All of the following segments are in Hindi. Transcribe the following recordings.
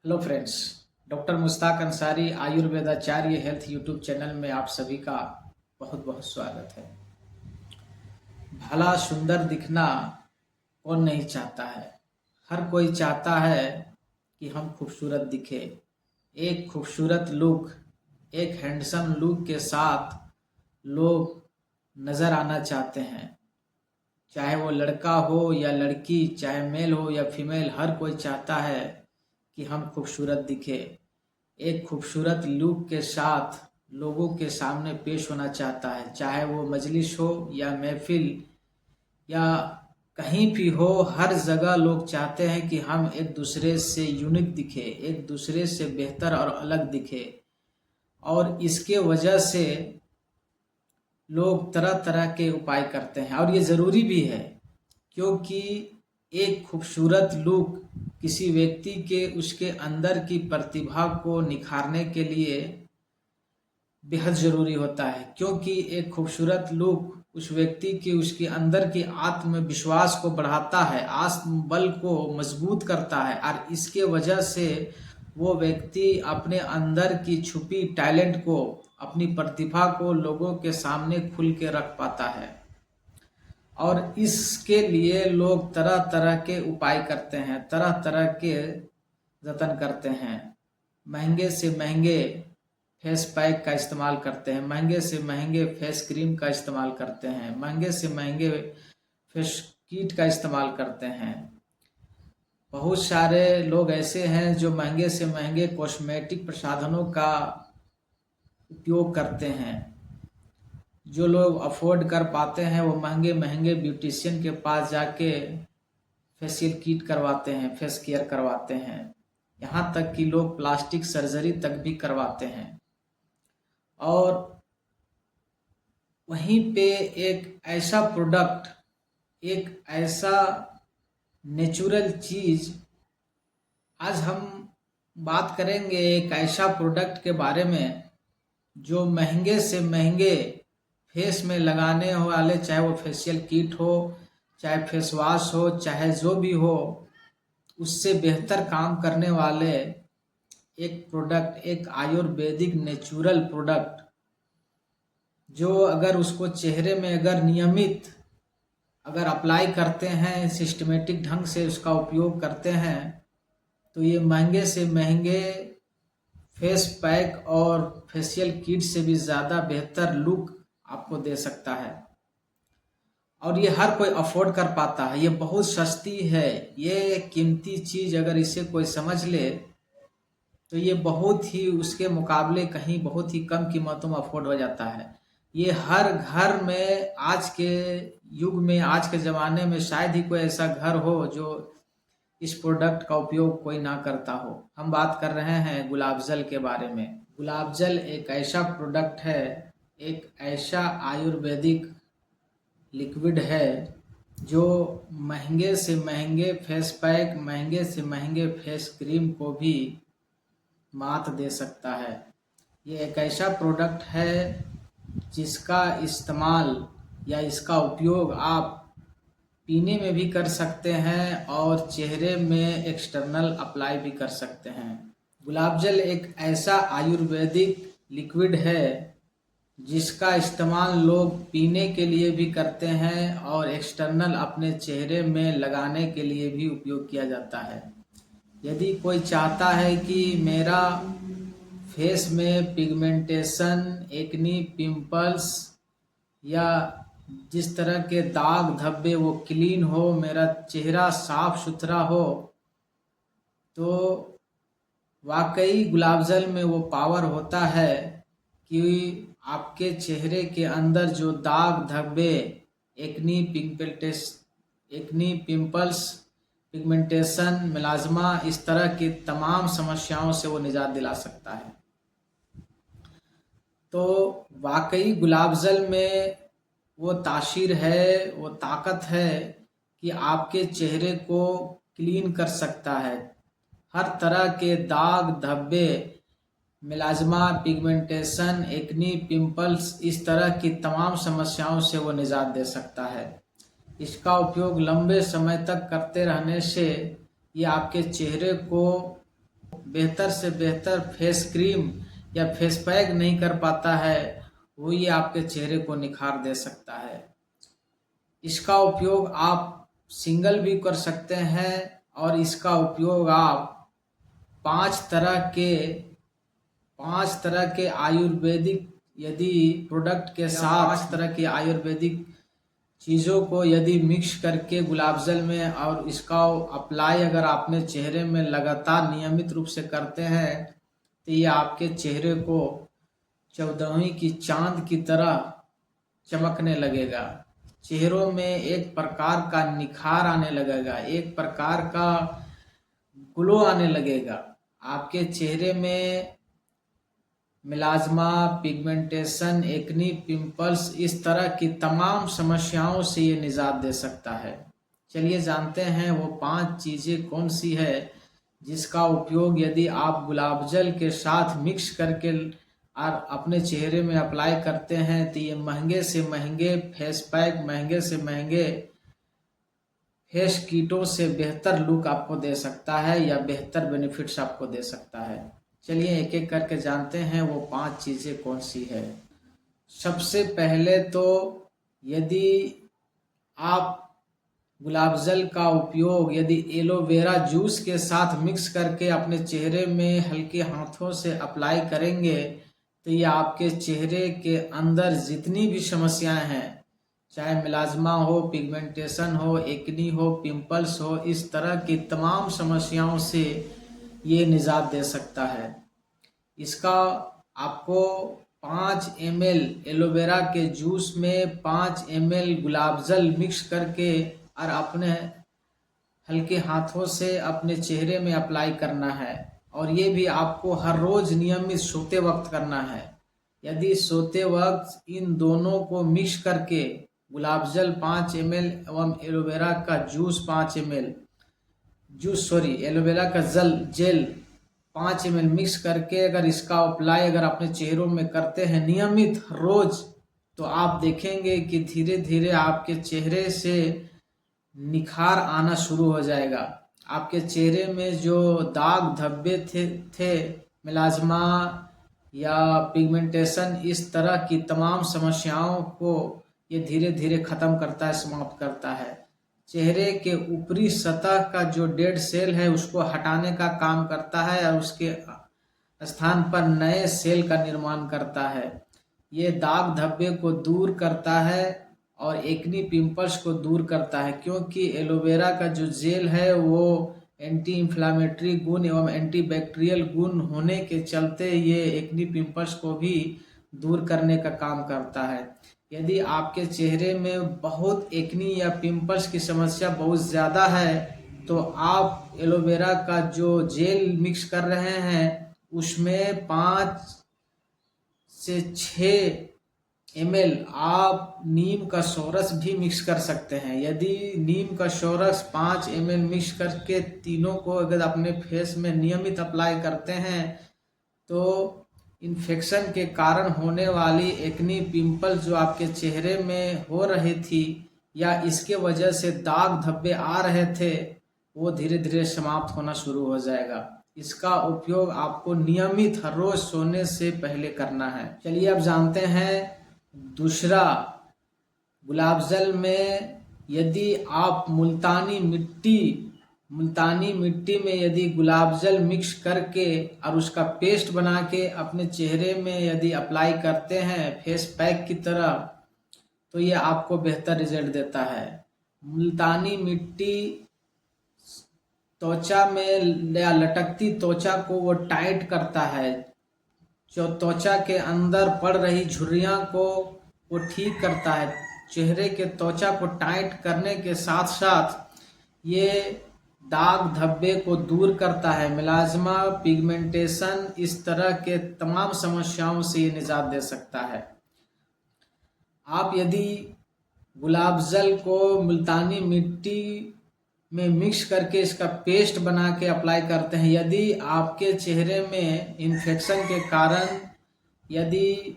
Hello friends. Doctor Mushtaq Ansari आयुर्वेदाचार्य हेल्थ यूट्यूब चैनल में आप सभी का बहुत बहुत स्वागत है। भला सुंदर दिखना कौन नहीं चाहता है। हर कोई चाहता है कि हम खूबसूरत दिखे। एक खूबसूरत लुक, एक हैंडसम लुक के साथ लोग नज़र आना चाहते हैं। चाहे वो लड़का हो या लड़की, चाहे मेल हो या फीमेल, हर कोई चाहता है कि हम खूबसूरत दिखे। एक खूबसूरत लुक के साथ लोगों के सामने पेश होना चाहता है, चाहे वो मजलिस हो या महफिल या कहीं भी हो। हर जगह लोग चाहते हैं कि हम एक दूसरे से यूनिक दिखे, एक दूसरे से बेहतर और अलग दिखे। और इसके वजह से लोग तरह तरह के उपाय करते हैं और ये ज़रूरी भी है, क्योंकि एक खूबसूरत लुक किसी व्यक्ति के उसके अंदर की प्रतिभा को निखारने के लिए बेहद ज़रूरी होता है। क्योंकि एक खूबसूरत लुक उस व्यक्ति की उसके अंदर की आत्मविश्वास को बढ़ाता है, आत्मबल को मजबूत करता है और इसके वजह से वो व्यक्ति अपने अंदर की छुपी टैलेंट को, अपनी प्रतिभा को लोगों के सामने खुल के रख पाता है। और इसके लिए लोग तरह तरह के उपाय करते हैं, तरह तरह के जतन करते हैं। महंगे से महंगे फेस पैक का इस्तेमाल करते हैं, महंगे से महंगे फेस क्रीम का इस्तेमाल करते हैं, महंगे से महंगे फेस किट का इस्तेमाल करते हैं। बहुत सारे लोग ऐसे हैं जो महंगे से महंगे कॉस्मेटिक प्रसाधनों का उपयोग करते हैं। जो लोग अफोर्ड कर पाते हैं वो महंगे महंगे ब्यूटिशियन के पास जाके फेशियल किट करवाते हैं, फेस केयर करवाते हैं। यहाँ तक कि लोग प्लास्टिक सर्जरी तक भी करवाते हैं। और वहीं पे एक ऐसा प्रोडक्ट, एक ऐसा नेचुरल चीज़, आज हम बात करेंगे एक ऐसा प्रोडक्ट के बारे में जो महंगे से महंगे फेस में लगाने वाले, चाहे वो फेशियल किट हो, चाहे फेस वॉश हो, चाहे जो भी हो, उससे बेहतर काम करने वाले एक प्रोडक्ट, एक आयुर्वेदिक नेचुरल प्रोडक्ट, जो अगर उसको चेहरे में अगर नियमित अगर अप्लाई करते हैं, सिस्टमेटिक ढंग से उसका उपयोग करते हैं, तो ये महंगे से महंगे फेस पैक और फेशियल किट से भी ज़्यादा बेहतर लुक आपको दे सकता है। और ये हर कोई अफोर्ड कर पाता है, ये बहुत सस्ती है। ये कीमती चीज़ अगर इसे कोई समझ ले तो ये बहुत ही उसके मुकाबले कहीं बहुत ही कम कीमतों में अफोर्ड हो जाता है। ये हर घर में आज के युग में, आज के ज़माने में शायद ही कोई ऐसा घर हो जो इस प्रोडक्ट का उपयोग कोई ना करता हो। हम बात कर रहे हैं गुलाब जल के बारे में। गुलाब जल एक ऐसा प्रोडक्ट है, एक ऐसा आयुर्वेदिक लिक्विड है जो महंगे से महंगे फेस पैक, महंगे से महंगे फेस क्रीम को भी मात दे सकता है। ये एक ऐसा प्रोडक्ट है जिसका इस्तेमाल या इसका उपयोग आप पीने में भी कर सकते हैं और चेहरे में एक्सटर्नल अप्लाई भी कर सकते हैं। गुलाब जल एक ऐसा आयुर्वेदिक लिक्विड है जिसका इस्तेमाल लोग पीने के लिए भी करते हैं और एक्सटर्नल अपने चेहरे में लगाने के लिए भी उपयोग किया जाता है। यदि कोई चाहता है कि मेरा फेस में पिगमेंटेशन, एक्नी, पिंपल्स या जिस तरह के दाग धब्बे वो क्लीन हो, मेरा चेहरा साफ सुथरा हो, तो वाकई गुलाब जल में वो पावर होता है कि आपके चेहरे के अंदर जो दाग धब्बे, एक्नी, पिंपल्स, पिगमेंटेशन, मेलाज्मा, इस तरह की तमाम समस्याओं से वो निजात दिला सकता है। तो वाकई गुलाब जल में वो तासीर है, वो ताकत है कि आपके चेहरे को क्लीन कर सकता है। हर तरह के दाग धब्बे, मेलाज्मा, पिगमेंटेशन, एक्नी, पिंपल्स, इस तरह की तमाम समस्याओं से वो निजात दे सकता है। इसका उपयोग लंबे समय तक करते रहने से ये आपके चेहरे को बेहतर से बेहतर फेस क्रीम या फेस पैक नहीं कर पाता है, वो ये आपके चेहरे को निखार दे सकता है। इसका उपयोग आप सिंगल भी कर सकते हैं और इसका उपयोग आप पांच तरह के आयुर्वेदिक यदि प्रोडक्ट के साथ, पांच तरह के आयुर्वेदिक चीज़ों को यदि मिक्स करके गुलाब जल में और इसका अप्लाई अगर आपने चेहरे में लगातार नियमित रूप से करते हैं तो ये आपके चेहरे को 14वीं की चांद की तरह चमकने लगेगा। चेहरों में एक प्रकार का निखार आने लगेगा, एक प्रकार का ग्लो आने लगेगा। आपके चेहरे में मिलाज्मा, पिगमेंटेशन, एक्नी, पिंपल्स, इस तरह की तमाम समस्याओं से ये निजात दे सकता है। चलिए जानते हैं वो 5 चीज़ें कौन सी है जिसका उपयोग यदि आप गुलाब जल के साथ मिक्स करके और अपने चेहरे में अप्लाई करते हैं तो ये महंगे से महंगे फेस पैक, महंगे से महंगे फेस किटों से बेहतर लुक आपको दे सकता है या बेहतर बेनिफिट्स आपको दे सकता है। चलिए एक एक करके जानते हैं वो 5 चीज़ें कौन सी है। सबसे पहले तो यदि आप गुलाब जल का उपयोग यदि एलोवेरा जूस के साथ मिक्स करके अपने चेहरे में हल्के हाथों से अप्लाई करेंगे तो ये आपके चेहरे के अंदर जितनी भी समस्याएं हैं, चाहे मिलाज्मा हो, पिगमेंटेशन हो, एक्नी हो, पिंपल्स हो, इस तरह की तमाम समस्याओं से ये निजात दे सकता है। इसका आपको 5 ml एलोवेरा के जूस में 5 ml गुलाब जल मिक्स करके और अपने हल्के हाथों से अपने चेहरे में अप्लाई करना है और ये भी आपको हर रोज नियमित सोते वक्त करना है। यदि सोते वक्त इन दोनों को मिक्स करके गुलाब जल 5 ml एवं एलोवेरा का जूस 5 ml एलोवेरा का जेल 5 ml मिक्स करके अगर इसका अप्लाई अगर अपने चेहरों में करते हैं नियमित रोज, तो आप देखेंगे कि धीरे धीरे आपके चेहरे से निखार आना शुरू हो जाएगा। आपके चेहरे में जो दाग धब्बे थे मिलाज्मा या पिगमेंटेशन, इस तरह की तमाम समस्याओं को ये धीरे धीरे ख़त्म करता है, समाप्त करता है। चेहरे के ऊपरी सतह का जो डेड सेल है उसको हटाने का काम करता है और उसके स्थान पर नए सेल का निर्माण करता है। ये दाग धब्बे को दूर करता है और एक्नी पिंपल्स को दूर करता है, क्योंकि एलोवेरा का जो जेल है वो एंटी इंफ्लामेटरी गुण एवं एंटी बैक्टीरियल गुण होने के चलते ये एक्नी पिंपल्स को भी दूर करने का काम करता है। यदि आपके चेहरे में बहुत एक्नी या पिंपल्स की समस्या बहुत ज़्यादा है तो आप एलोवेरा का जो जेल मिक्स कर रहे हैं उसमें 5 से 6 ml आप नीम का सोरस भी मिक्स कर सकते हैं। यदि नीम का सोरस 5 ml मिक्स करके तीनों को अगर अपने फेस में नियमित अप्लाई करते हैं तो इन्फेक्शन के कारण होने वाली एक्नी पिंपल जो आपके चेहरे में हो रही थी या इसके वजह से दाग धब्बे आ रहे थे वो धीरे धीरे समाप्त होना शुरू हो जाएगा। इसका उपयोग आपको नियमित हर रोज सोने से पहले करना है। चलिए अब जानते हैं दूसरा, गुलाब जल में यदि आप मुल्तानी मिट्टी में यदि गुलाब जल मिक्स करके और उसका पेस्ट बना के अपने चेहरे में यदि अप्लाई करते हैं फेस पैक की तरह तो ये आपको बेहतर रिजल्ट देता है। मुल्तानी मिट्टी त्वचा में या लटकती त्वचा को वो टाइट करता है, जो त्वचा के अंदर पड़ रही झुर्रियां को वो ठीक करता है। चेहरे के त्वचा को टाइट करने के साथ साथ ये दाग धब्बे को दूर करता है। मिलाज्मा, पिगमेंटेशन, इस तरह के तमाम समस्याओं से ये निजात दे सकता है। आप यदि गुलाब जल को मुल्तानी मिट्टी में मिक्स करके इसका पेस्ट बना के अप्लाई करते हैं, यदि आपके चेहरे में इन्फेक्शन के कारण यदि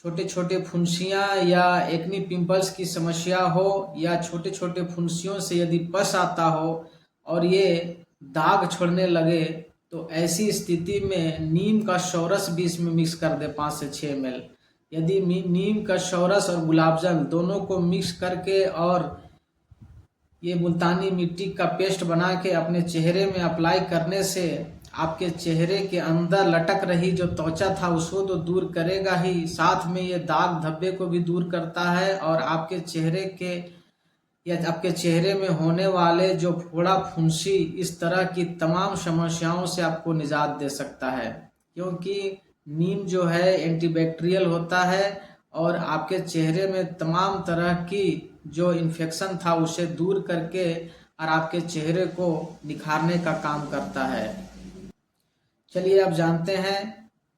छोटे छोटे फुंसियाँ या एक्नी पिंपल्स की समस्या हो या छोटे छोटे फुंसियों से यदि पस आता हो और ये दाग छोड़ने लगे तो ऐसी स्थिति में नीम का शौरस भी इसमें मिक्स कर दे 5 से 6 ml। यदि नीम का शौरस और गुलाब जल दोनों को मिक्स करके और ये मुल्तानी मिट्टी का पेस्ट बना के अपने चेहरे में अप्लाई करने से आपके चेहरे के अंदर लटक रही जो त्वचा था उसको तो दूर करेगा ही, साथ में ये दाग धब्बे को भी दूर करता है और आपके चेहरे के या आपके चेहरे में होने वाले जो फोड़ा फुंसी इस तरह की तमाम समस्याओं से आपको निजात दे सकता है। क्योंकि नीम जो है एंटीबैक्टीरियल होता है और आपके चेहरे में तमाम तरह की जो इन्फेक्शन था उसे दूर करके और आपके चेहरे को निखारने का काम करता है। चलिए अब जानते हैं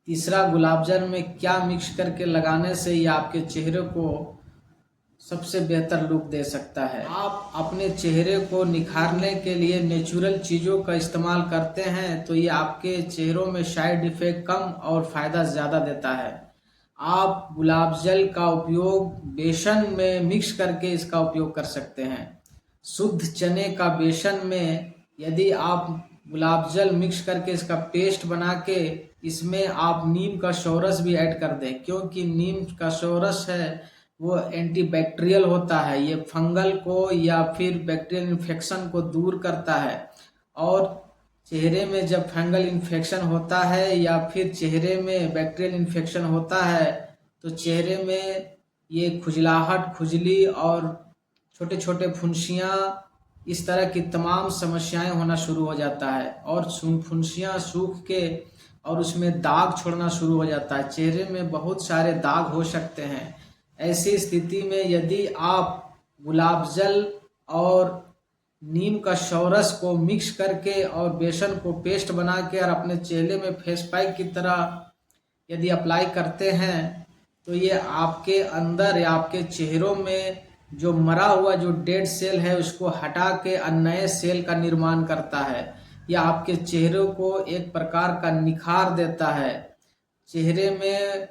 तीसरा गुलाब जल में क्या मिक्स करके लगाने से ये आपके चेहरे को सबसे बेहतर लुक दे सकता है। आप अपने चेहरे को निखारने के लिए नेचुरल चीज़ों का इस्तेमाल करते हैं तो ये आपके चेहरों में साइड इफ़ेक्ट कम और फ़ायदा ज़्यादा देता है। आप गुलाब जल का उपयोग बेसन में मिक्स करके इसका उपयोग कर सकते हैं। शुद्ध चने का बेसन में यदि आप गुलाब जल मिक्स करके इसका पेस्ट बना के इसमें आप नीम का शौरस भी ऐड कर दें, क्योंकि नीम का शौरस है वो एंटीबैक्टीरियल होता है। ये फंगल को या फिर बैक्टीरियल इन्फेक्शन को दूर करता है और चेहरे में जब फंगल इन्फेक्शन होता है या फिर चेहरे में बैक्टीरियल इन्फेक्शन होता है तो चेहरे में ये खुजलाहट, खुजली और छोटे छोटे फुंसियाँ इस तरह की तमाम समस्याएं होना शुरू हो जाता है और फुंसियाँ सूख के और उसमें दाग छोड़ना शुरू हो जाता है। चेहरे में बहुत सारे दाग हो सकते हैं। ऐसी स्थिति में यदि आप गुलाब जल और नीम का शौरस को मिक्स करके और बेसन को पेस्ट बना के और अपने चेहरे में फेस पैक की तरह यदि अप्लाई करते हैं तो ये आपके अंदर या आपके चेहरों में जो मरा हुआ जो डेड सेल है उसको हटा के नए सेल का निर्माण करता है। यह आपके चेहरे को एक प्रकार का निखार देता है। चेहरे में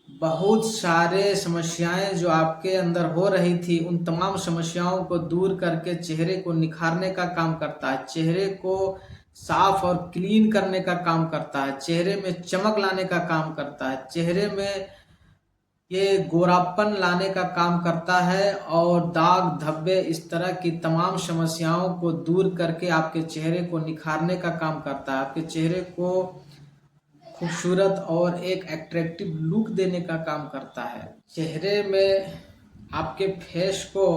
बहुत सारे समस्याएं जो आपके अंदर हो रही थी उन तमाम समस्याओं को दूर करके चेहरे को निखारने का काम करता है। चेहरे को साफ और क्लीन करने का काम करता है। चेहरे में चमक लाने का काम करता है। चेहरे में ये गोरापन लाने का काम करता है और दाग धब्बे इस तरह की तमाम समस्याओं को दूर करके आपके चेहरे को निखारने का काम करता है। आपके चेहरे को खूबसूरत और एक अट्रैक्टिव लुक देने का काम करता है। चेहरे में आपके फेस को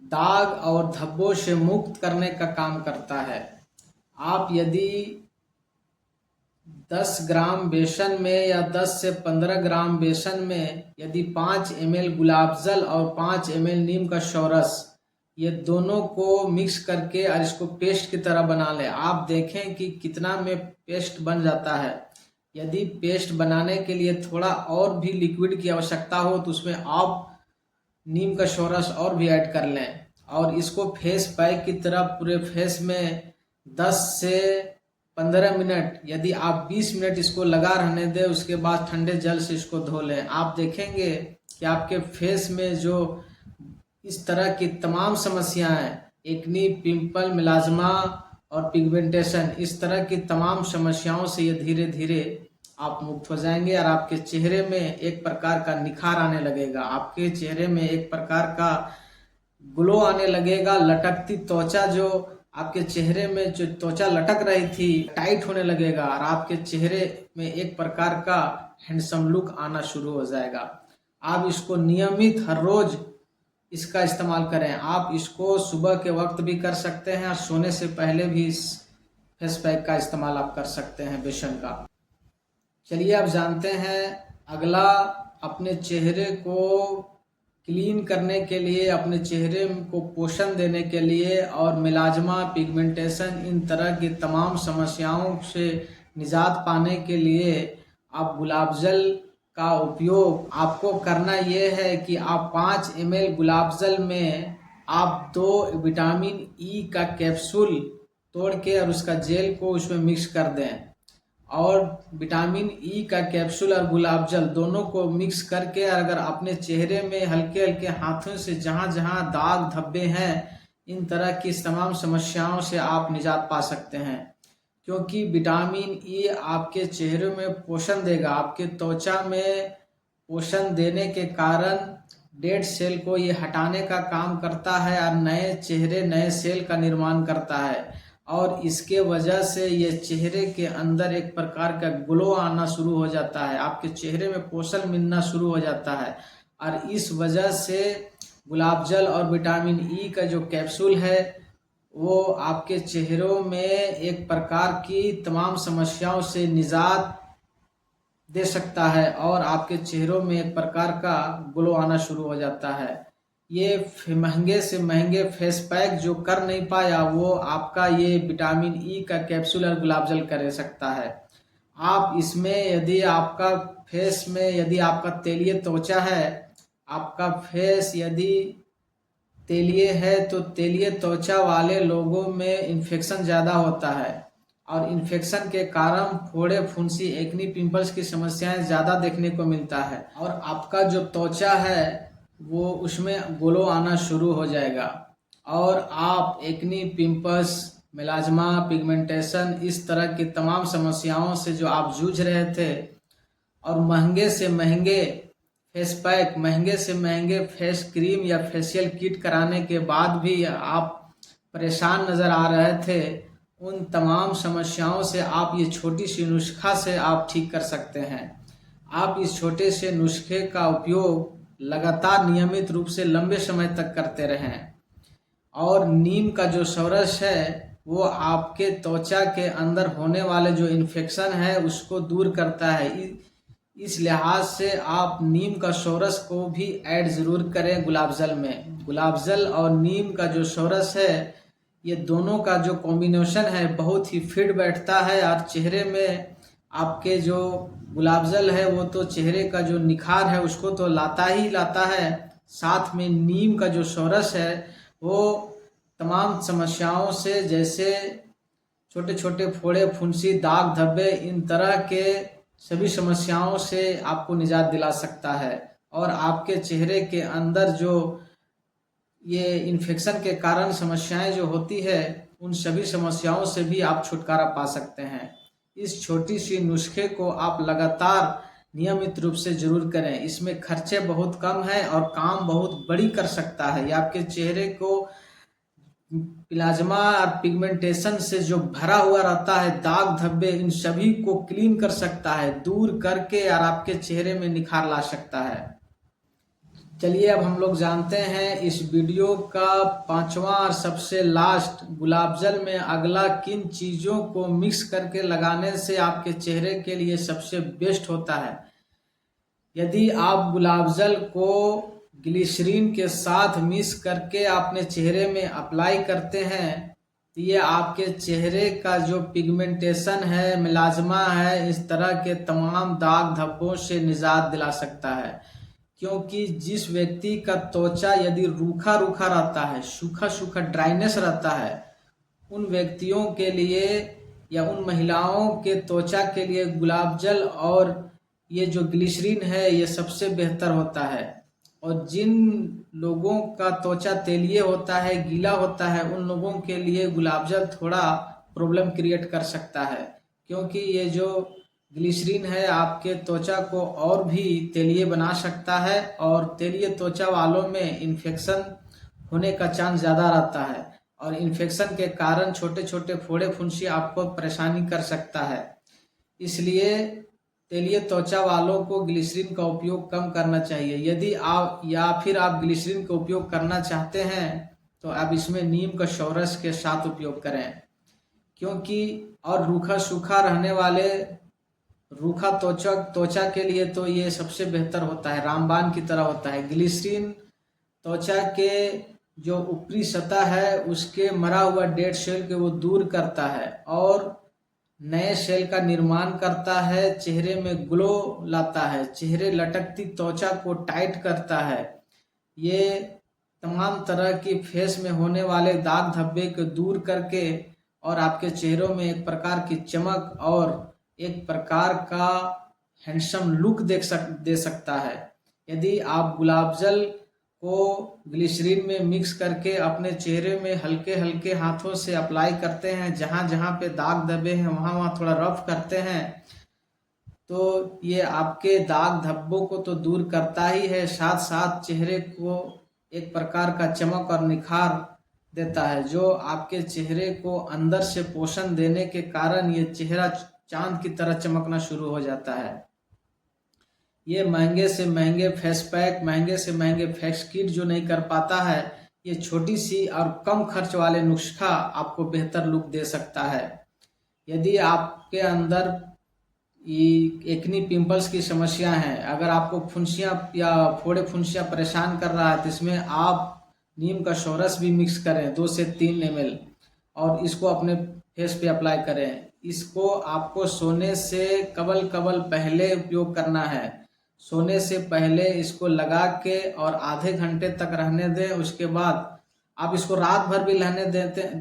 दाग और धब्बों से मुक्त करने का काम करता है। आप यदि 10 ग्राम बेसन में या 10 से 15 ग्राम बेसन में यदि 5 ml गुलाब जल और 5 ml नीम का शौरस ये दोनों को मिक्स करके और इसको पेस्ट की तरह बना लें, आप देखें कि कितना में पेस्ट बन जाता है। यदि पेस्ट बनाने के लिए थोड़ा और भी लिक्विड की आवश्यकता हो तो उसमें आप नीम का शौरस और भी ऐड कर लें और इसको फेस पैक की तरह पूरे फेस में 10 से 15 मिनट यदि आप 20 मिनट इसको लगा रहने दें, उसके बाद ठंडे जल से इसको धो लें। आप देखेंगे कि आपके फेस में जो इस तरह की तमाम समस्याएं, एक्नी, पिंपल, मिलाजमा और पिगमेंटेशन, इस तरह की तमाम समस्याओं से ये धीरे धीरे आप मुक्त हो जाएंगे और आपके चेहरे में एक प्रकार का निखार आने लगेगा। आपके चेहरे में एक प्रकार का ग्लो आने लगेगा। लटकती त्वचा जो आपके चेहरे में जो त्वचा लटक रही थी टाइट होने लगेगा और आपके चेहरे में एक प्रकार का हैंडसम लुक आना शुरू हो जाएगा। आप इसको नियमित हर रोज इसका इस्तेमाल करें। आप इसको सुबह के वक्त भी कर सकते हैं और सोने से पहले भी इस फेस पैक का इस्तेमाल आप कर सकते हैं बेसन का। चलिए अब जानते हैं अगला, अपने चेहरे को क्लीन करने के लिए, अपने चेहरे को पोषण देने के लिए और मिलाजमा, पिगमेंटेशन, इन तरह की तमाम समस्याओं से निजात पाने के लिए आप गुलाब जल का उपयोग आपको करना ये है कि आप 5 ml गुलाब जल में आप 2 विटामिन ई का कैप्सूल तोड़ के और उसका जेल को उसमें मिक्स कर दें और विटामिन ई का कैप्सूल और गुलाब जल दोनों को मिक्स करके अगर अपने चेहरे में हल्के हल्के हाथों से जहाँ जहाँ दाग धब्बे हैं इन तरह की तमाम समस्याओं से आप निजात पा सकते हैं। क्योंकि विटामिन ई आपके चेहरे में पोषण देगा, आपके त्वचा में पोषण देने के कारण डेड सेल को ये हटाने का काम करता है और नए सेल का निर्माण करता है। और इसके वजह से ये चेहरे के अंदर एक प्रकार का ग्लो आना शुरू हो जाता है, आपके चेहरे में पोषण मिलना शुरू हो जाता है। और इस वजह से गुलाब जल और विटामिन ई का जो कैप्सूल है वो आपके चेहरों में एक प्रकार की तमाम समस्याओं से निजात दे सकता है और आपके चेहरों में एक प्रकार का ग्लो आना शुरू हो जाता है। ये महंगे से महंगे फेस पैक जो कर नहीं पाया वो आपका ये विटामिन ई का कैप्सूल और गुलाब जल कर सकता है। आप इसमें यदि आपका फेस में यदि आपका तेलीय त्वचा है, आपका फेस यदि तेलीय है तो तेलीय त्वचा वाले लोगों में इन्फेक्शन ज़्यादा होता है और इन्फेक्शन के कारण फोड़े, फुंसी, एक्नी, पिंपल्स की समस्याएं ज़्यादा देखने को मिलता है और आपका जो त्वचा है वो उसमें ग्लो आना शुरू हो जाएगा और आप एक्नी, पिंपल्स, मेलाज्मा, पिगमेंटेशन इस तरह की तमाम समस्याओं से जो आप जूझ रहे थे और महंगे से महंगे फेस पैक, महंगे से महंगे फेस क्रीम या फेशियल किट कराने के बाद भी आप परेशान नज़र आ रहे थे, उन तमाम समस्याओं से आप ये छोटी सी नुस्खा से आप ठीक कर सकते हैं। आप इस छोटे से नुस्खे का उपयोग लगातार नियमित रूप से लंबे समय तक करते रहें और नीम का जो षोरस है वो आपके त्वचा के अंदर होने वाले जो इन्फेक्शन है उसको दूर करता है। इस लिहाज से आप नीम का षोरस को भी ऐड ज़रूर करें गुलाब जल में। गुलाब जल और नीम का जो षोरस है ये दोनों का जो कॉम्बिनेशन है बहुत ही फिट बैठता है और चेहरे में आपके जो गुलाब जल है वो तो चेहरे का जो निखार है उसको तो लाता ही लाता है, साथ में नीम का जो षोरस है वो तमाम समस्याओं से जैसे छोटे छोटे फोड़े, फुंसी, दाग धब्बे इन तरह के सभी समस्याओं से आपको निजात दिला सकता है और आपके चेहरे के अंदर जो ये इन्फेक्शन के कारण समस्याएं जो होती है उन सभी समस्याओं से भी आप छुटकारा पा सकते हैं। इस छोटी सी नुस्खे को आप लगातार नियमित रूप से जरूर करें। इसमें खर्चे बहुत कम है और काम बहुत बड़ी कर सकता है। ये आपके चेहरे को प्लाज्मा और पिगमेंटेशन से जो भरा हुआ रहता है, दाग धब्बे, इन सभी को क्लीन कर सकता है, दूर करके और आपके चेहरे में निखार ला सकता है। चलिए अब हम लोग जानते हैं इस वीडियो का पांचवा और सबसे लास्ट, गुलाब जल में अगला किन चीज़ों को मिक्स करके लगाने से आपके चेहरे के लिए सबसे बेस्ट होता है। यदि आप गुलाब जल को ग्लिसरीन के साथ मिक्स करके अपने चेहरे में अप्लाई करते हैं तो ये आपके चेहरे का जो पिगमेंटेशन है, मेलाज्मा है, इस तरह के तमाम दाग धब्बों से निजात दिला सकता है। क्योंकि जिस व्यक्ति का त्वचा यदि रूखा रूखा रहता है, सूखा सूखा ड्राइनेस रहता है, उन व्यक्तियों के लिए या उन महिलाओं के त्वचा के लिए गुलाब जल और ये जो ग्लिसरीन है ये सबसे बेहतर होता है। और जिन लोगों का त्वचा तेलीय होता है, गीला होता है, उन लोगों के लिए गुलाब जल थोड़ा प्रॉब्लम क्रिएट कर सकता है, क्योंकि ये जो ग्लिसरीन है आपके त्वचा को और भी तेलीय बना सकता है और तेलीय त्वचा वालों में इन्फेक्शन होने का चांस ज़्यादा रहता है और इन्फेक्शन के कारण छोटे छोटे फोड़े, फुंसी आपको परेशानी कर सकता है। इसलिए तेलीय त्वचा वालों को ग्लिसरीन का उपयोग कम करना चाहिए। यदि आप या फिर आप ग्लिसरीन का उपयोग करना चाहते हैं तो आप इसमें नीम का षोरस के साथ उपयोग करें, क्योंकि और रूखा सूखा रहने वाले रूखा त्वचा के लिए तो ये सबसे बेहतर होता है, रामबाण की तरह होता है। ग्लिसरीन त्वचा के जो ऊपरी सतह है उसके मरा हुआ डेड सेल के वो दूर करता है और नए सेल का निर्माण करता है, चेहरे में ग्लो लाता है, चेहरे लटकती त्वचा को टाइट करता है। ये तमाम तरह की फेस में होने वाले दाग धब्बे को दूर करके और आपके चेहरों में एक प्रकार की चमक और एक प्रकार का हैंडसम लुक दे सकता है। यदि आप गुलाब जल को ग्लिसरीन में मिक्स करके अपने चेहरे में हल्के हल्के हाथों से अप्लाई करते हैं, जहाँ जहाँ पे दाग धब्बे हैं वहाँ वहाँ थोड़ा रफ करते हैं, तो ये आपके दाग धब्बों को तो दूर करता ही है, साथ साथ चेहरे को एक प्रकार का चमक और निखार देता है, जो आपके चेहरे को अंदर से पोषण देने के कारण ये चेहरा चांद की तरह चमकना शुरू हो जाता है। ये महंगे से महंगे फेस पैक, महंगे से महंगे फेस किट जो नहीं कर पाता है, ये छोटी सी और कम खर्च वाले नुस्खा आपको बेहतर लुक दे सकता है। यदि आपके अंदर एक्नी पिंपल्स की समस्या है, अगर आपको फुंसियाँ या फोड़े फुंसियाँ परेशान कर रहा है, तो इसमें आप नीम का शोरस भी मिक्स करें 2 से 3 ml और इसको अपने फेस पे अप्लाई करें। इसको आपको सोने से कबल पहले उपयोग करना है। सोने से पहले इसको लगा के और आधे घंटे तक रहने दें। उसके बाद आप इसको रात भर भी रहने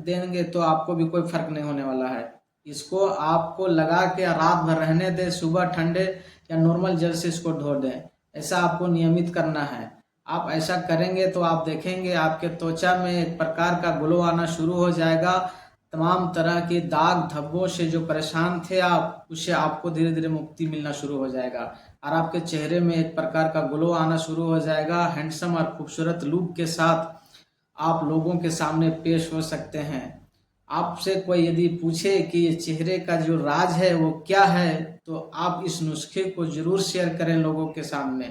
देंगे तो आपको भी कोई फर्क नहीं होने वाला है। इसको आपको लगा के रात भर रहने दें, सुबह ठंडे या नॉर्मल जल से इसको धो दें। ऐसा आपको नियमित करना है। आप ऐसा करेंगे तो आप देखेंगे आपके त्वचा में एक प्रकार का ग्लो आना शुरू हो जाएगा। तमाम तरह के दाग धब्बों से जो परेशान थे आप, उससे आपको धीरे धीरे मुक्ति मिलना शुरू हो जाएगा और आपके चेहरे में एक प्रकार का ग्लो आना शुरू हो जाएगा। हैंडसम और खूबसूरत लुक के साथ आप लोगों के सामने पेश हो सकते हैं। आपसे कोई यदि पूछे कि ये चेहरे का जो राज है वो क्या है, तो आप इस नुस्खे को जरूर शेयर करें लोगों के सामने,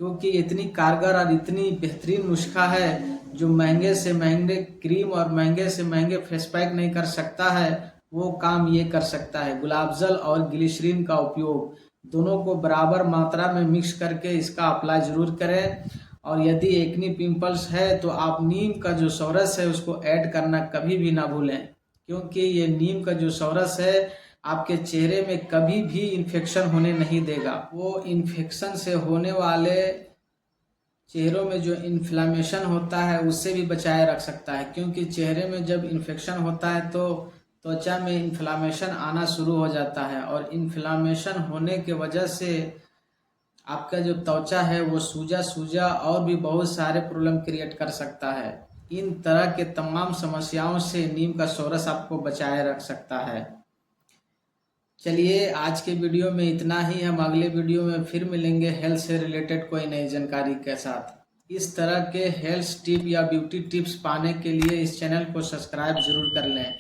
क्योंकि इतनी कारगर और इतनी बेहतरीन नुस्खा है जो महंगे से महंगे क्रीम और महंगे से महंगे फेस पैक नहीं कर सकता है, वो काम ये कर सकता है। गुलाब जल और ग्लिसरीन का उपयोग दोनों को बराबर मात्रा में मिक्स करके इसका अप्लाई जरूर करें। और यदि एक्नी पिंपल्स है तो आप नीम का जो सौरस है उसको ऐड करना कभी भी ना भूलें, क्योंकि ये नीम का जो सौरस है आपके चेहरे में कभी भी इन्फेक्शन होने नहीं देगा। वो इन्फेक्शन से होने वाले चेहरों में जो इन्फ्लामेशन होता है उससे भी बचाए रख सकता है, क्योंकि चेहरे में जब इन्फेक्शन होता है तो त्वचा में इन्फ्लामेशन आना शुरू हो जाता है और इन्फ्लामेशन होने के वजह से आपका जो त्वचा है वो सूजा और भी बहुत सारे प्रॉब्लम क्रिएट कर सकता है। इन तरह के तमाम समस्याओं से नीम का सौरस आपको बचाए रख सकता है। चलिए आज के वीडियो में इतना ही। हम अगले वीडियो में फिर मिलेंगे हेल्थ से रिलेटेड कोई नई जानकारी के साथ। इस तरह के हेल्थ टिप या ब्यूटी टिप्स पाने के लिए इस चैनल को सब्सक्राइब जरूर कर लें।